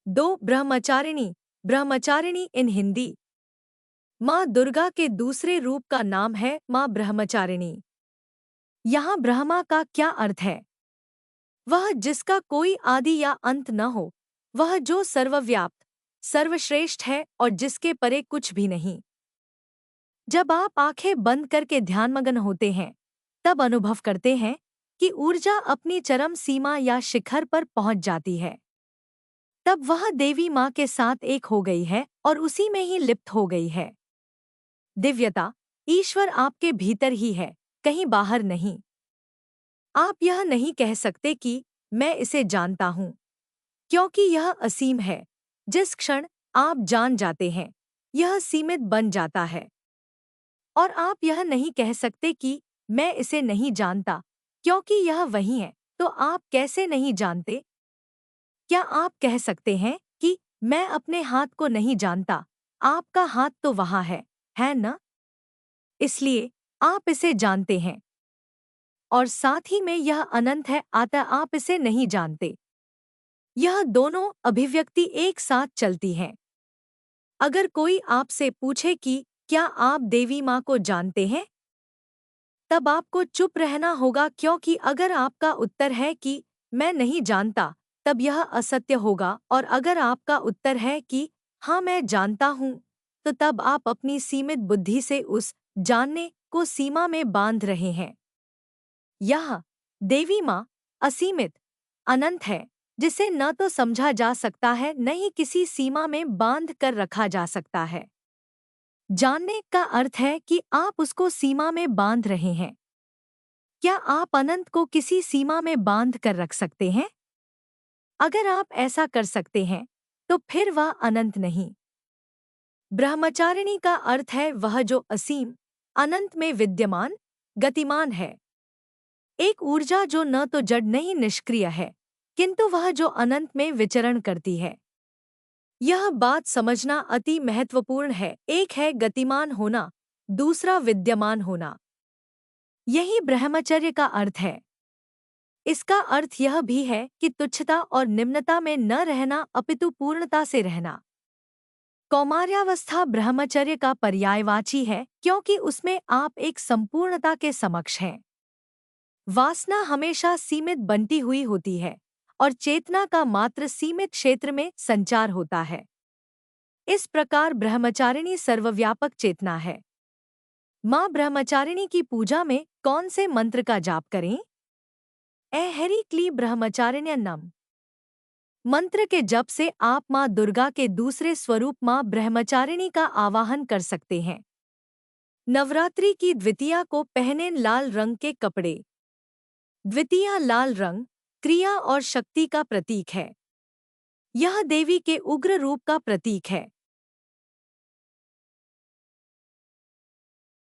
2. ब्रह्मचारिणी। ब्रह्मचारिणी इन हिंदी माँ दुर्गा के दूसरे रूप का नाम है माँ ब्रह्मचारिणी। यहाँ ब्रह्मा का क्या अर्थ है? वह जिसका कोई आदि या अंत न हो, वह जो सर्वव्याप्त, सर्वश्रेष्ठ है और जिसके परे कुछ भी नहीं। जब आप आंखें बंद करके ध्यानमग्न होते हैं, तब अनुभव करते हैं कि ऊर्जा अपनी चरम सीमा या शिखर पर पहुंच जाती है। तब वह देवी माँ के साथ एक हो गई है और उसी में ही लिप्त हो गई है। दिव्यता, ईश्वर आपके भीतर ही है, कहीं बाहर नहीं। आप यह नहीं कह सकते कि मैं इसे जानता हूँ, क्योंकि यह असीम है। जिस क्षण आप जान जाते हैं, यह सीमित बन जाता है। और आप यह नहीं कह सकते कि मैं इसे नहीं जानता, क्योंकि यह वही है। तो आप कैसे नहीं जानते? क्या आप कह सकते हैं कि मैं अपने हाथ को नहीं जानता? आपका हाथ तो वहाँ है न? इसलिए आप इसे जानते हैं। और साथ ही में यह अनंत है, अतः आप इसे नहीं जानते। यह दोनों अभिव्यक्ति एक साथ चलती हैं। अगर कोई आपसे पूछे कि क्या आप देवी माँ को जानते हैं, तब आपको चुप रहना होगा, क्योंकि अगर आपका उत्तर है कि मैं नहीं जानता, तब यह असत्य होगा। और अगर आपका उत्तर है कि हाँ मैं जानता हूँ, तो तब आप अपनी सीमित बुद्धि से उस जानने को सीमा में बांध रहे हैं। यह देवी माँ असीमित, अनंत है, जिसे न तो समझा जा सकता है, न ही किसी सीमा में बांध कर रखा जा सकता है। जानने का अर्थ है कि आप उसको सीमा में बांध रहे हैं। क्या आप अनंत को किसी सीमा में बांध कर रख सकते हैं? अगर आप ऐसा कर सकते हैं, तो फिर वह अनंत नहीं। ब्रह्मचारिणी का अर्थ है वह जो असीम, अनंत में विद्यमान, गतिमान है। एक ऊर्जा जो न तो जड़ नहीं निष्क्रिय है, किंतु वह जो अनंत में विचरण करती है। यह बात समझना अति महत्वपूर्ण है। एक है गतिमान होना, दूसरा विद्यमान होना। यही ब्रह्मचर्य का अर्थ है। इसका अर्थ यह भी है कि तुच्छता और निम्नता में न रहना, अपितु पूर्णता से रहना। कौमार्यावस्था ब्रह्मचर्य का पर्यायवाची है, क्योंकि उसमें आप एक संपूर्णता के समक्ष हैं। वासना हमेशा सीमित बनती हुई होती है और चेतना का मात्र सीमित क्षेत्र में संचार होता है। इस प्रकार ब्रह्मचारिणी सर्वव्यापक चेतना है। माँ ब्रह्मचारिणी की पूजा में कौन से मंत्र का जाप करें? ऐहरी क्ली ब्रह्मचारिण्यनम मंत्र के जप से आप माँ दुर्गा के दूसरे स्वरूप माँ ब्रह्मचारिणी का आवाहन कर सकते हैं। नवरात्रि की द्वितीया को पहने लाल रंग के कपड़े। द्वितीया लाल रंग क्रिया और शक्ति का प्रतीक है। यह देवी के उग्र रूप का प्रतीक है।